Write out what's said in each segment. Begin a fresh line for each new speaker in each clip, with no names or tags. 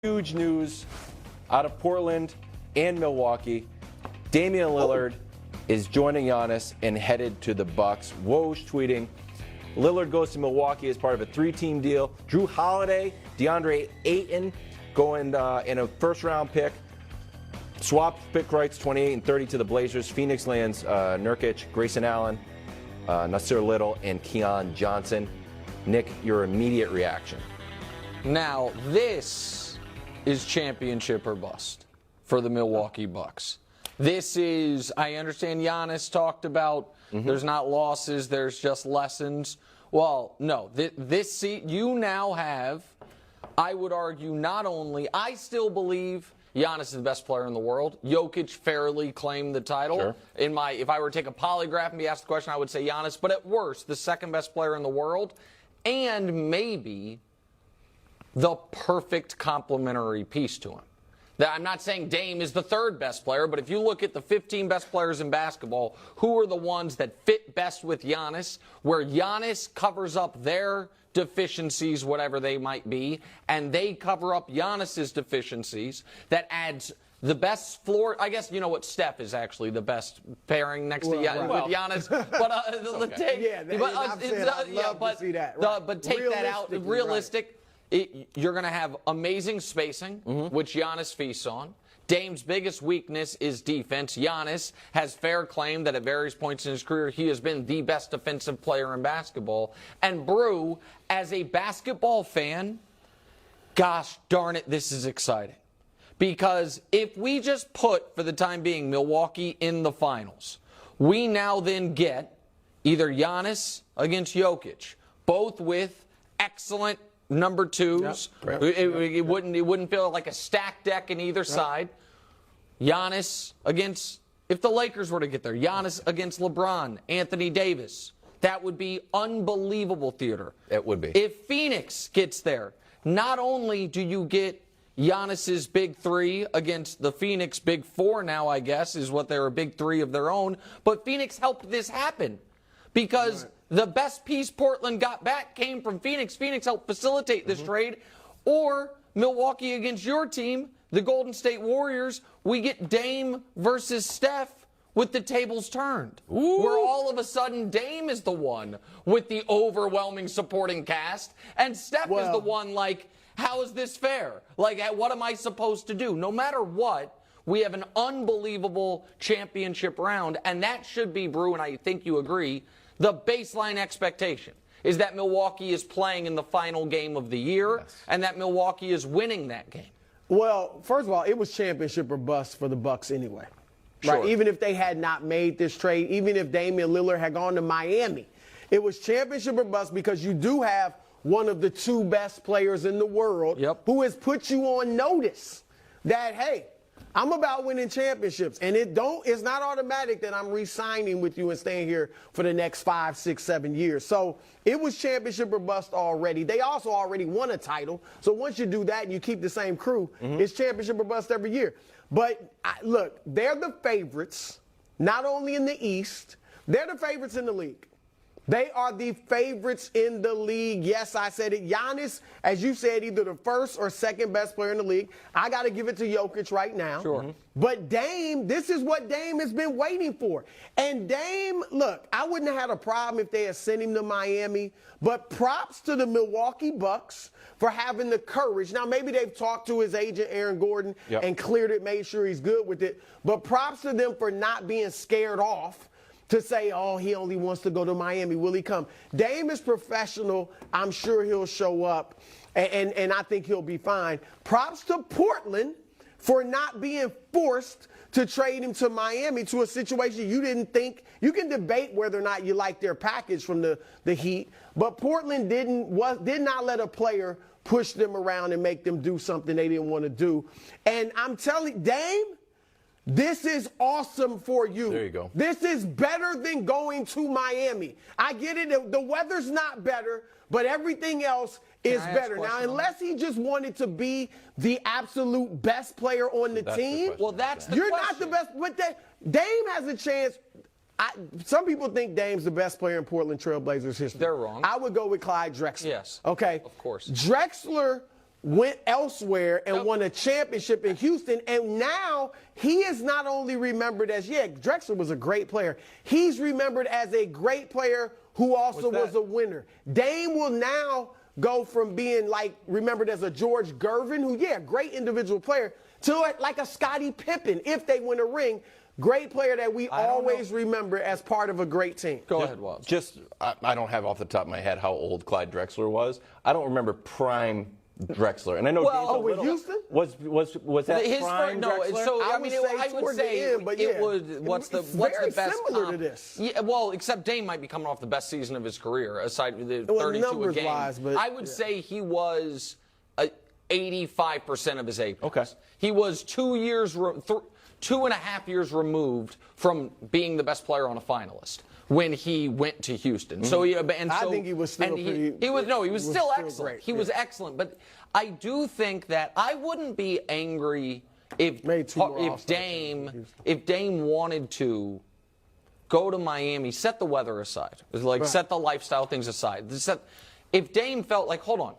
Huge news out of Portland and Milwaukee. Damian Lillard is joining Giannis and headed to the Bucks. Woj tweeting, Lillard goes to Milwaukee as part of a 3-team deal. Drew Holiday, DeAndre Ayton going in a first-round pick. Swap pick rights 28 and 30 to the Blazers. Phoenix lands Nurkic, Grayson Allen, Nasir Little, and Keon Johnson. Nick, your immediate reaction?
Now, this is championship or bust for the Milwaukee Bucks. This is, I understand Giannis talked about there's not losses, there's just lessons. Well, no, you now have, I would argue, not only, I still believe Giannis is the best player in the world. Jokic fairly claimed the title.
Sure.
If I were to take a polygraph and be asked the question, I would say Giannis, but at worst, the second best player in the world, and maybe the perfect complementary piece to him. I'm not saying Dame is the third best player, but if you look at the 15 best players in basketball, who are the ones that fit best with Giannis, where Giannis covers up their deficiencies, whatever they might be, and they cover up Giannis's deficiencies, that adds the best floor. I guess you know what, Steph is actually the best pairing next to Giannis. But take that out. Realistic. You're going to have amazing spacing, which Giannis feasts on. Dame's biggest weakness is defense. Giannis has fair claim that at various points in his career, he has been the best defensive player in basketball. And Brew, as a basketball fan, gosh darn it, this is exciting. Because if we just put, for the time being, Milwaukee in the finals, we now then get either Giannis against Jokic, both with excellent number twos. Yep. It wouldn't feel like a stacked deck in either side. Giannis against, if the Lakers were to get there, Giannis against LeBron, Anthony Davis. That would be unbelievable theater.
It would be.
If Phoenix gets there, not only do you get Giannis's big three against the Phoenix big four now, I guess, is what they're a big three of their own, but Phoenix helped this happen because the best piece Portland got back came from Phoenix. Phoenix helped facilitate this trade. Or Milwaukee against your team, the Golden State Warriors, we get Dame versus Steph with the tables turned. Ooh. Where all of a sudden Dame is the one with the overwhelming supporting cast, and Steph is the one like, how is this fair? Like, what am I supposed to do? No matter what, we have an unbelievable championship round, and that should be, Brew, and I think you agree, the baseline expectation is that Milwaukee is playing in the final game of the year and that Milwaukee is winning that game.
Well, first of all, it was championship or bust for the Bucks anyway.
Sure.
Right? Even if they had not made this trade, even if Damian Lillard had gone to Miami, it was championship or bust because you do have one of the two best players in the world who has put you on notice that, hey, I'm about winning championships, and it's not automatic that I'm re-signing with you and staying here for the next 5, 6, 7 years. So it was championship or bust already. They also already won a title. So once you do that and you keep the same crew, it's championship or bust every year. But look, they're the favorites, not only in the East, they're the favorites in the league. They are the favorites in the league. Yes, I said it. Giannis, as you said, either the first or second best player in the league. I got to give it to Jokic right now.
Sure.
But Dame, this is what Dame has been waiting for. And Dame, look, I wouldn't have had a problem if they had sent him to Miami. But props to the Milwaukee Bucks for having the courage. Now, maybe they've talked to his agent, Aaron Gordon, and cleared it, made sure he's good with it. But props to them for not being scared off to say, oh, he only wants to go to Miami. Will he come? Dame is professional. I'm sure he'll show up, and I think he'll be fine. Props to Portland for not being forced to trade him to Miami, to a situation you didn't think. You can debate whether or not you like their package from the Heat, but Portland did not let a player push them around and make them do something they didn't want to do. And I'm telling you, Dame, this is awesome for you.
There you go.
This is better than going to Miami. I get it. The weather's not better, but everything else is better. Now, unless he just wanted to be the absolute best player on the team,
well, that's the
you're
question.
not the best. But Dame has a chance. Some people think Dame's the best player in Portland Trail Blazers history.
They're wrong.
I would go with Clyde Drexler.
Yes.
Okay.
Of course.
Drexler went elsewhere and won a championship in Houston, and now he is not only remembered as, Drexler was a great player, he's remembered as a great player who also was a winner. Dame will now go from being remembered as a George Gervin, who, great individual player, to like a Scottie Pippen if they win a ring. Great player that we always remember as part of a great team.
Go ahead, Woz.
I don't have off the top of my head how old Clyde Drexler was. I don't remember prime Drexler, and I know
with Houston
was that
his
prime Drexler?
So I would say it was what's the best
similar to this.
Yeah, well, except Dame might be coming off the best season of his career, aside from the 32 a game.
But
I would say he was 85% of his age.
Okay,
he was 2.5 years removed from being the best player on a finalist when he went to Houston. So I
think he was still
he was still excellent.
Great.
He was excellent, but I do think that I wouldn't be angry if Dame wanted to go to Miami, set the weather aside, set the lifestyle things aside. If Dame felt like, hold on,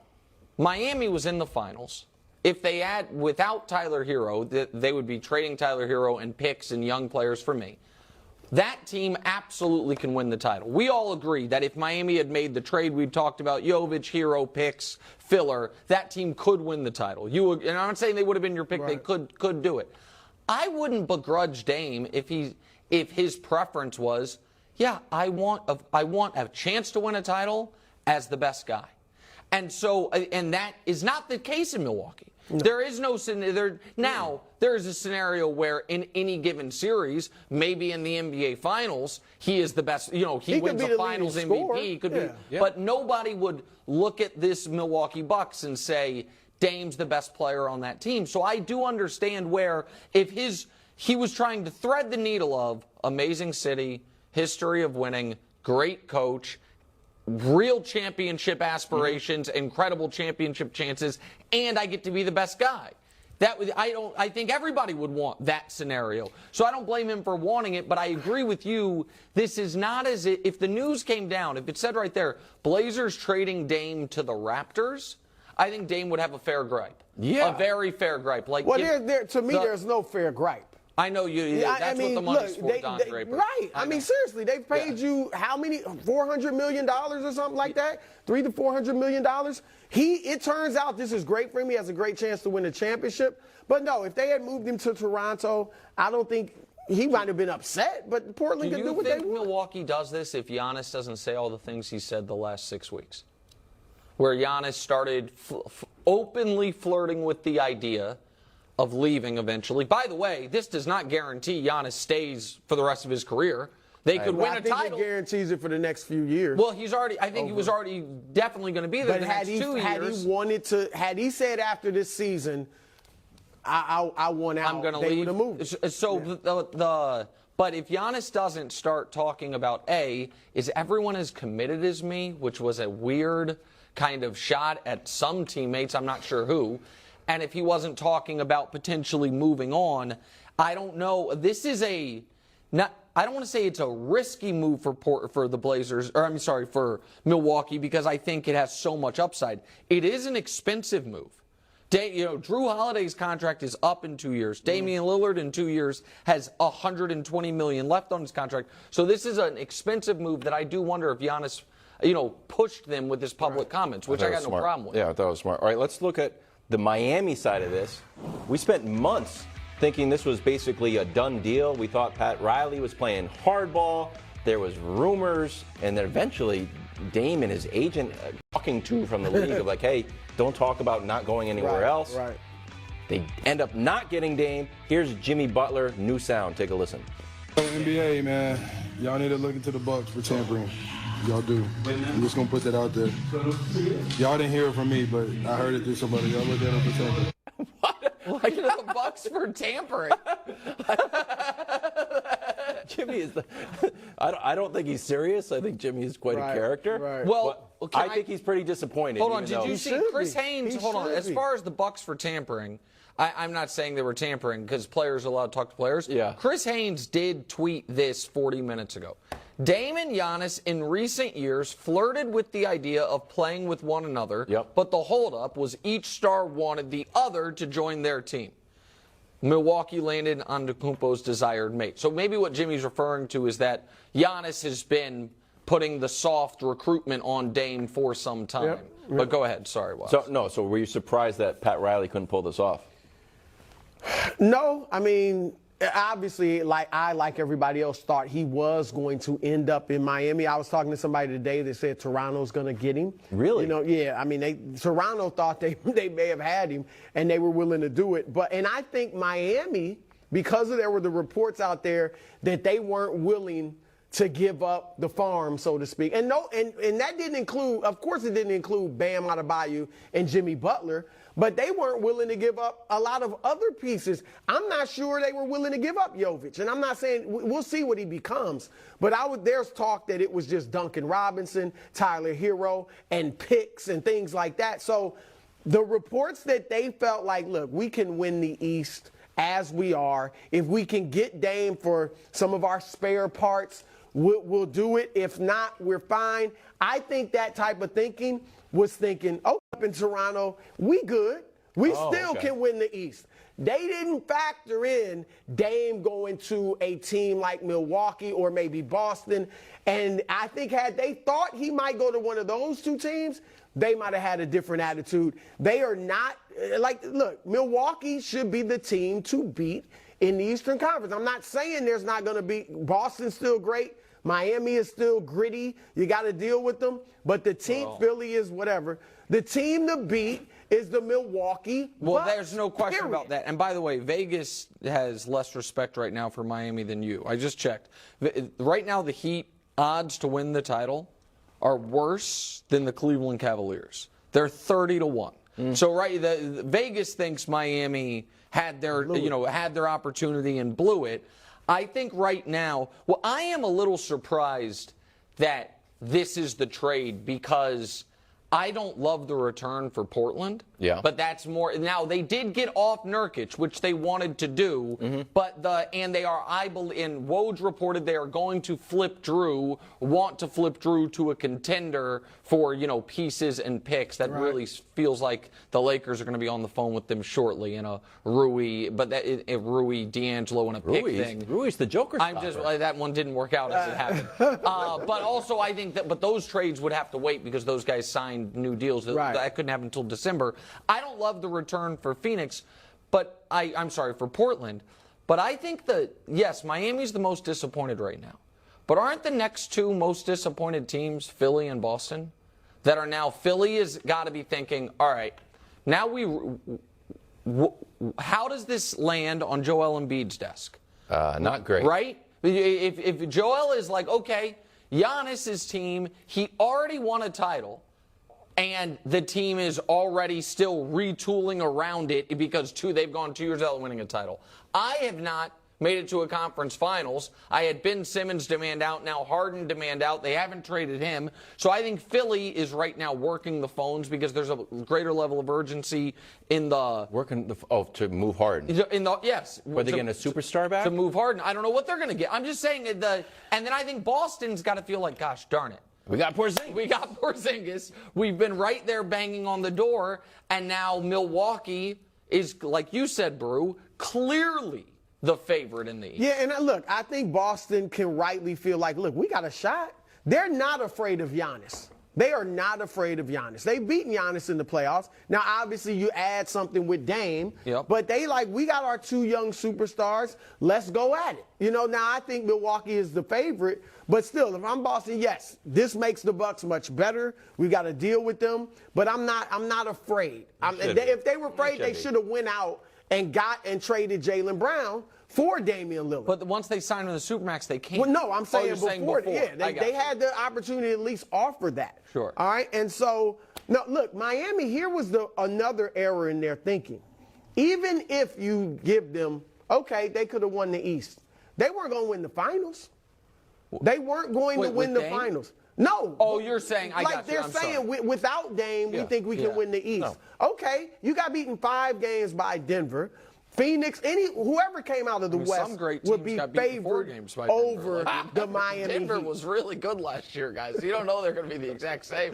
Miami was in the finals. If they without Tyler Hero, they would be trading Tyler Hero and picks and young players for me. That team absolutely can win the title. We all agree that if Miami had made the trade we've talked about, Jovic, Hero, picks, filler, that team could win the title. And I'm not saying they would have been your pick. Right. They could do it. I wouldn't begrudge Dame if his preference was, I want a chance to win a title as the best guy. And that is not the case in Milwaukee. No. There is no now. There is a scenario where in any given series, maybe in the NBA Finals, he is the best. He wins the Finals MVP. But nobody would look at this Milwaukee Bucks and say Dame's the best player on that team. So I do understand where if he was trying to thread the needle of amazing city, history of winning, great coach, real championship aspirations, incredible championship chances, and I get to be the best guy. I think everybody would want that scenario. So I don't blame him for wanting it, but I agree with you. This is not as if the news came down, if it said right there, Blazers trading Dame to the Raptors, I think Dame would have a fair gripe. Yeah. A very fair gripe.
To me, there's no fair gripe.
I know you. That's what the money's for, Don Draper.
Right. I mean, seriously, they've paid you how many? $400 million or something like that? $300 to $400 million. It turns out this is great for him. He has a great chance to win a championship. But no, if they had moved him to Toronto, I don't think he might have been upset. But Portland can do what they want.
Do you think Milwaukee does this if Giannis doesn't say all the things he said the last 6 weeks? Where Giannis started openly flirting with the idea of leaving eventually. By the way, this does not guarantee Giannis stays for the rest of his career. They could win a title.
I think it guarantees it for the next few years.
Well, I think he was already definitely going to be there the next 2 years.
Had he said after this season, I want out,
I'm going to leave.
Would have moved.
But if Giannis doesn't start talking about, is everyone as committed as me, which was a weird kind of shot at some teammates, I'm not sure who, and if he wasn't talking about potentially moving on, I don't know. This is I don't want to say it's a risky move for the Blazers, for Milwaukee, because I think it has so much upside. It is an expensive move. Drew Holiday's contract is up in 2 years. Damian Lillard in 2 years has $120 million left on his contract. So this is an expensive move that I do wonder if Giannis, pushed them with his public comments, which I got no problem with.
Yeah, I thought it was smart. All right, let's look at the Miami side of this. We spent months thinking this was basically a done deal. We thought Pat Riley was playing hardball. There was rumors, and then eventually Dame and his agent talking to from the league of like, hey, don't talk about not going anywhere else.
Right.
They end up not getting Dame. Here's Jimmy Butler, new sound. Take a listen.
NBA, man, y'all need to look into the Bucks for tampering. Y'all do. I'm just going to put that out there. Y'all didn't hear it from me, but I heard it through somebody. Y'all look at it for tampering.
What? Like the Bucks for tampering?
Jimmy is I don't think he's serious. I think Jimmy is quite a character.
Right.
Well,
I think he's pretty disappointed.
Hold on, did you see Chris Haynes? Hold on. As far as the Bucks for tampering, I'm not saying they were tampering because players are allowed to talk to players.
Yeah.
Chris Haynes did tweet this 40 minutes ago. Dame and Giannis in recent years flirted with the idea of playing with one another,
Yep.
but the holdup was each star wanted the other to join their team. Milwaukee landed on Antetokounmpo's desired mate. So maybe what Jimmy's referring to is that Giannis has been putting the soft recruitment on Dame for some time.
Yep.
But go ahead. Sorry, Wes.
So were you surprised that Pat Riley couldn't pull this off?
No, I mean, obviously, like everybody else, thought he was going to end up in Miami. I was talking to somebody today that said Toronto's going to get him.
Really?
You know, yeah. I mean, Toronto thought they may have had him, and they were willing to do it. And I think Miami, because there were the reports out there that they weren't willing to give up the farm, so to speak. And that didn't include, of course, it didn't include Bam Adebayo and Jimmy Butler. But they weren't willing to give up a lot of other pieces. I'm not sure they were willing to give up Jovic. And I'm not saying we'll see what he becomes. But there's talk that it was just Duncan Robinson, Tyler Hero, and picks and things like that. So the reports that they felt like, look, we can win the East as we are. If we can get Dame for some of our spare parts, we'll do it. If not, we're fine. I think that type of thinking was thinking, oh, up in Toronto, we good. We still can win the East. They didn't factor in Dame going to a team like Milwaukee or maybe Boston. And I think had they thought he might go to one of those two teams, they might have had a different attitude. They are not, look, Milwaukee should be the team to beat in the Eastern Conference. I'm not saying there's not going to be, Boston's still great. Miami is still gritty. You got to deal with them. But the team, Philly is whatever. The team to beat is the Milwaukee
Well,
Bucks,
there's no question about that. And by the way, Vegas has less respect right now for Miami than you. I just checked. Right now, the Heat odds to win the title are worse than the Cleveland Cavaliers. They're 30-1. So Vegas thinks Miami had their opportunity and blew it. I think right now, I am a little surprised that this is the trade because I don't love the return for Portland.
Yeah.
But that's more. Now, they did get off Nurkic, which they wanted to do. But they are, I believe, and Woj reported they are going to want to flip Drew to a contender for, pieces and picks. That really feels like the Lakers are going to be on the phone with them shortly in a Rui, Rui, D'Angelo, and a pick thing.
Rui's the Joker.
That one didn't work out as it happened. But also, I think that those trades would have to wait because those guys signed new deals. That couldn't happen until December. I don't love the return for Phoenix, but I'm sorry, for Portland. But I think yes, Miami's the most disappointed right now. But aren't the next two most disappointed teams Philly and Boston? That are now, Philly has got to be thinking, all right, now how does this land on Joel Embiid's desk?
Not great.
Right? If Joel is like, okay, Giannis's team, he already won a title, and the team is already still retooling around it because they've gone 2 years without winning a title. I have not made it to a conference finals. I had Ben Simmons demand out, now Harden demand out. They haven't traded him. So I think Philly is right now working the phones because there's a greater level of urgency in the...
to move Harden.
Yes.
Are they getting a superstar back?
To move Harden. I don't know what they're going to get. I'm just saying and then I think Boston's got to feel like, gosh darn it.
We got Porzingis.
We've been right there banging on the door, and now Milwaukee is, like you said, Brew, clearly the favorite in the East.
Yeah, and look, I think Boston can rightly feel like, look, we got a shot. They're not afraid of Giannis. They are not afraid of Giannis. They've beaten Giannis in the playoffs. Now, obviously, you add something with Dame.
Yep.
But we got our two young superstars. Let's go at it. Now I think Milwaukee is the favorite. But still, if I'm Boston, yes, this makes the Bucks much better. We've got to deal with them. But I'm not afraid. If they were afraid, they should have went out and traded Jaylen Brown for Damian Lillard.
But once they signed on the Supermax, they can't.
Well, no, I'm saying before.
Yeah,
they had the opportunity to at least offer that.
Sure.
All right, and so, no, look, Miami, here was another error in their thinking. Even if you give them, okay, they could have won the East. They weren't going to win the finals. They weren't going to win the finals. No.
Oh, you're saying, I got you.
Like they're saying, without Dame, we think we can win the East.
No.
Okay, you got beaten 5 games by Denver. Phoenix, whoever came out of the West
some great
would
teams
be
got beat in 4
favored
games by Denver.
over the Miami
Denver
Heat.
was really good last year, guys. You don't know they're going to be the exact same.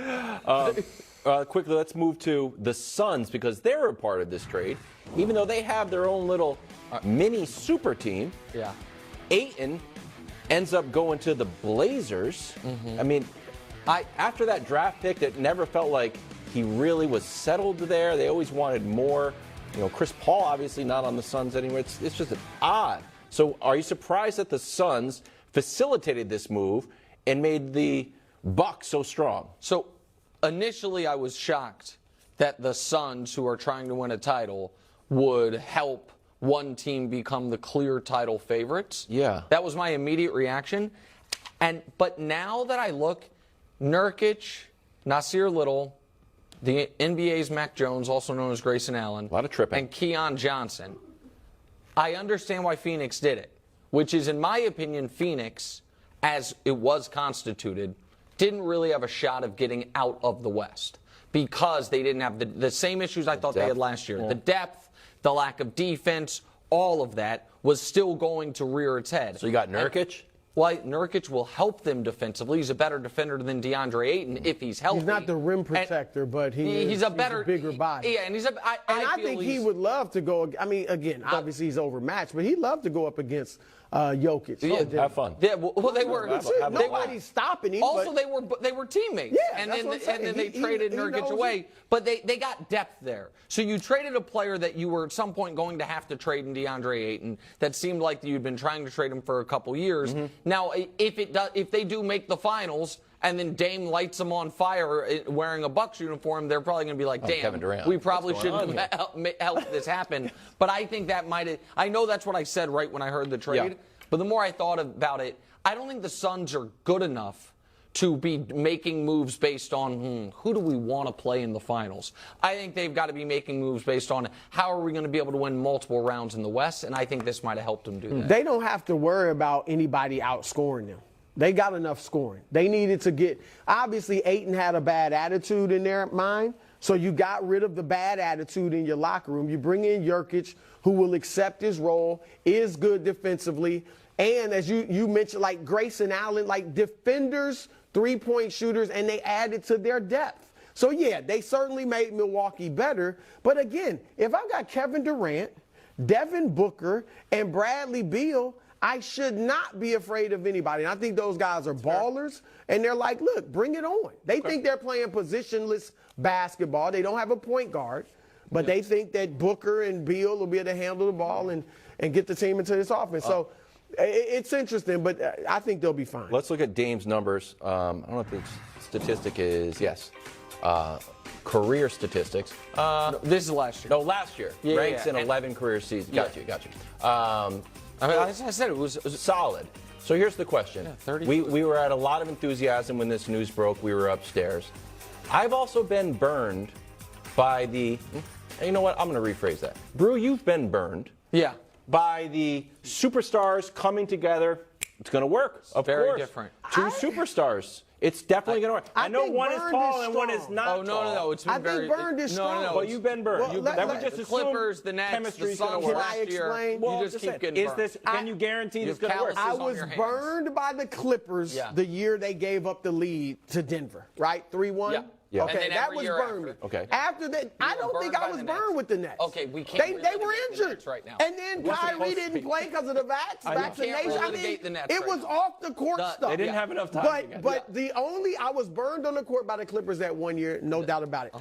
Quickly, let's move to the Suns because they're a part of this trade. Even though they have their own little mini super team,
Yeah.
Ayton ends up going to the Blazers. I mean, after that draft pick, it never felt like he really was settled there. They always wanted more. You know, Chris Paul obviously not on the Suns anymore. It's just odd. So are you surprised that the Suns facilitated this move and made the Bucks so strong?
So initially I was shocked that the Suns, who are trying to win a title, would help one team become the clear title favorites.
Yeah.
That was my immediate reaction. But now that I look, Nurkic, Nasir Little, the NBA's Mac Jones, also known as Grayson Allen,
A lot of tripping.
and Keon Johnson, I understand why Phoenix did it, which is, in my opinion, Phoenix, as it was constituted, didn't really have a shot of getting out of the West because they didn't have the same issues I thought they had last year.
Yeah.
The depth, the lack of defense, all of that was still going to rear its head.
So you got Nurkic?
Well, Nurkic will help them defensively. He's a better defender than DeAndre Ayton if he's healthy.
He's not the rim protector, but he's a bigger body.
Yeah, and
I think he would love to go. I mean, again, obviously he's overmatched, but he'd love to go up against Jokic.
Yeah,
have fun.
Yeah, well, they were.
Nobody's stopping him.
Also,
but
they were teammates.
Yeah,
and
that's
then
what I'm saying.
and then they traded
he
Nurkic
knows
away.
it.
But they got depth there. So you traded a player that you were at some point going to have to trade in DeAndre Ayton. That seemed like you'd been trying to trade him for a couple years. Now, if they do make the finals, and then Dame lights them on fire wearing a Bucks uniform, they're probably going to be like, damn,
Kevin Durant.
we probably
What's going
shouldn't have helped this happen. But I think that might have, I know that's what I said right when I heard the trade,
Yeah.
but the more I thought about it, I don't think the Suns are good enough to be making moves based on who do we want to play in the finals. I think they've got to be making moves based on how are we going to be able to win multiple rounds in the West, and I think this might have helped them do that.
They don't have to worry about anybody outscoring them. They got enough scoring. They needed to get, obviously Ayton had a bad attitude in their mind, so you got rid of the bad attitude in your locker room. You bring in Nurkic, who will accept his role, is good defensively, and as you mentioned, like Grayson Allen, like defenders, three-point shooters, and they added to their depth. So yeah, they certainly made Milwaukee better, but again, if I've got Kevin Durant, Devin Booker, and Bradley Beal, I should not be afraid of anybody. And I think those guys are ballers, and they're like, look, bring it on. They think they're playing positionless basketball. They don't have a point guard, but they think that Booker and Beal will be able to handle the ball and get the team into this offense. So it's interesting, but I think they'll be fine.
Let's look at Dame's numbers. I don't know if the statistic is, career statistics.
This is last year.
No, last year.
Yeah,
Ranks in
and
11 career seasons.
Yeah.
Got you.
I mean, as I said, it was
Solid. So here's the question.
30.
We were at a lot of enthusiasm when this news broke. We were upstairs. I've also been burned by the, you know what, I'm going to rephrase that. Brew, you've been burned by the superstars coming together. It's going to work, of
very
course.
different.
Two superstars. It's definitely going to work. I know
think
one is
burned
tall
is
and one is
strong.
not
Oh, no. It's been
I
very.
think burned is strong.
No.
Well, you've been burned.
Well, let-
that
let-
would just
The
assume
Clippers, the Nets, the
chemistry's
Suns
gonna
Can
work.
I
last year.
explain?
Well,
You just keep
saying,
getting
is
burned.
this? Can you guarantee
You
it's
have
going to work?
calluses
I
on
was
your hands.
burned by the Clippers
Yeah.
the year they gave up the lead to Denver, right? 3-1?
Yeah.
Yeah.
Okay,
And then
that
every
was
year
burned.
after.
Okay.
After that, I
were
don't
burned
think I
by
was
the
burned
Nets.
with the Nets.
Okay, we can't
They were
relitigate the
injured
Nets right now.
And then
We're
Kyrie
supposed to
didn't
be.
play because of the vaccination. I
relitigate
mean,
the Nets
it
right
was
now.
off the court stuff.
They didn't have enough time to get-
But the only I was burned on the court by the Clippers that 1 year, no doubt about it.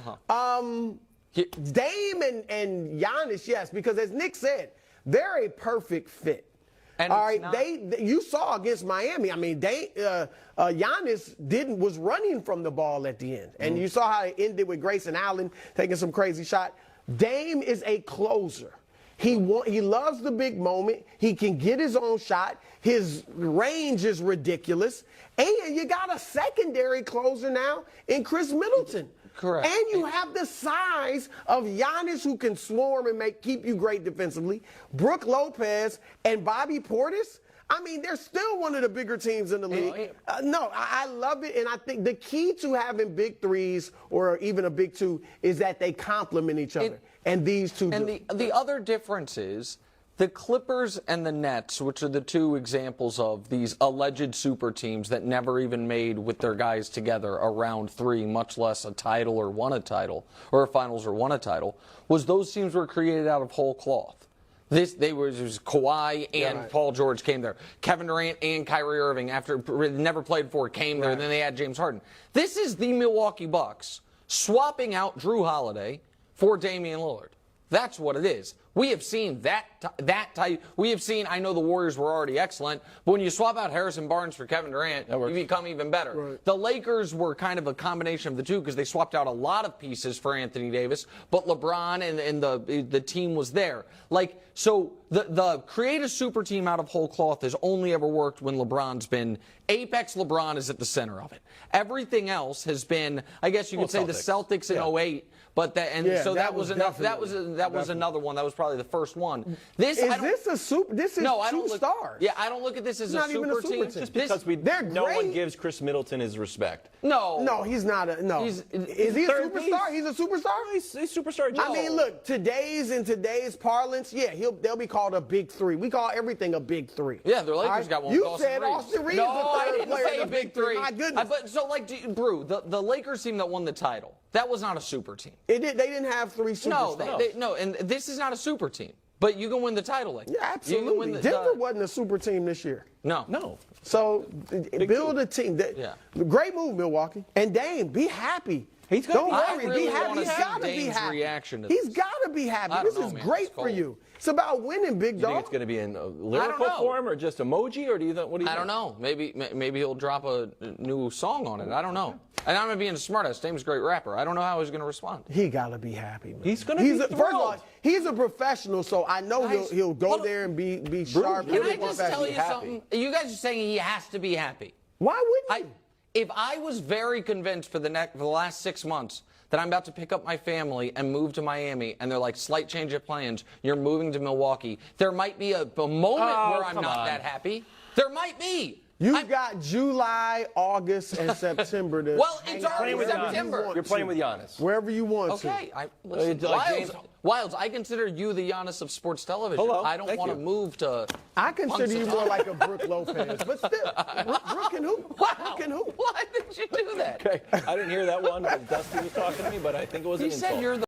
Dame and Giannis, yes, because as Nick said, they're a perfect fit.
And
all
it's
right,
not-
you saw against Miami. I mean, Giannis was running from the ball at the end, and you saw how it ended with Grayson Allen taking some crazy shot. Dame is a closer. He loves the big moment. He can get his own shot. His range is ridiculous, and you got a secondary closer now in Chris Middleton.
Correct.
And you have the size of Giannis, who can swarm and keep you great defensively. Brook Lopez and Bobby Portis. I mean, they're still one of the bigger teams in the league. No, I love it, and I think the key to having big threes or even a big two is that they complement each other. And these two
and
do.
the other difference is the Clippers and the Nets, which are the two examples of these alleged super teams that never even made with their guys together a round three, much less a title or won a title, or a finals or won a title, was those teams were created out of whole cloth. It was Kawhi and Paul George came there. Kevin Durant and Kyrie Irving, after never played before, came there. Then they had James Harden. This is the Milwaukee Bucks swapping out Drew Holiday for Damian Lillard. That's what it is. We have seen that type. We have seen, I know the Warriors were already excellent, but when you swap out Harrison Barnes for Kevin Durant, you become even better.
Right.
The Lakers were kind of a combination of the two because they swapped out a lot of pieces for Anthony Davis, but LeBron and the team was there. Like, so the create a super team out of whole cloth has only ever worked when LeBron's been apex. LeBron is at the center of it. Everything else has been, I guess you could say, the Celtics in 08. But that was enough. That was another one. That was probably the first one. This
is a super? This is two stars.
Yeah, I don't look at this as a super team.
Just because no one gives Chris Middleton his respect.
No, he's not a no. Is he a superstar? He's a superstar.
He's a superstar.
I mean, look, in today's parlance, yeah, they'll be called a big three. We call everything a big three.
Yeah, the Lakers got one.
You said Austin Reeves.
No, I didn't say a big three.
My goodness.
But so, like, Brew, the Lakers team that won the title, that was not a super team.
They didn't have three superstars.
No, and this is not a super team. But you can win the title like that.
Yeah, absolutely. Denver wasn't a super team this year.
No.
So build a team. Great move, Milwaukee. And Dame, be happy. Don't worry.
Really
be happy. He's got to be happy.
Reaction to
He's got to be happy. This is great for you. It's about winning, big dog.
You think it's going to be in lyrical form or just emoji, or do you think? What do you think?
I don't know. Maybe he'll drop a new song on it. I don't know. And I'm being smart-ass. Dame's a great rapper. I don't know how he's going to respond.
He got to be happy, man.
He's going to be
first of all, he's a professional, so I know he'll go there and be sharp.
Can I just tell you something? You guys are saying he has to be happy.
Why wouldn't he?
If I was very convinced for the last 6 months that I'm about to pick up my family and move to Miami, and they're like, slight change of plans, you're moving to Milwaukee, there might be a moment where I'm not that happy. There might be.
You've got July, August, and September to
well, it's already September.
You're playing with Giannis.
Wherever you want to.
Okay. Wilds, I consider you the Giannis of sports television.
Hello.
I don't want to move to...
I consider you more like a Brooke Lopez. But still, Brooke can hoop.
Wow.
Brooke can hoop.
Why did you do that?
Okay. I didn't hear that one. Dusty was talking to me, but I think it was an insult.
He said you're the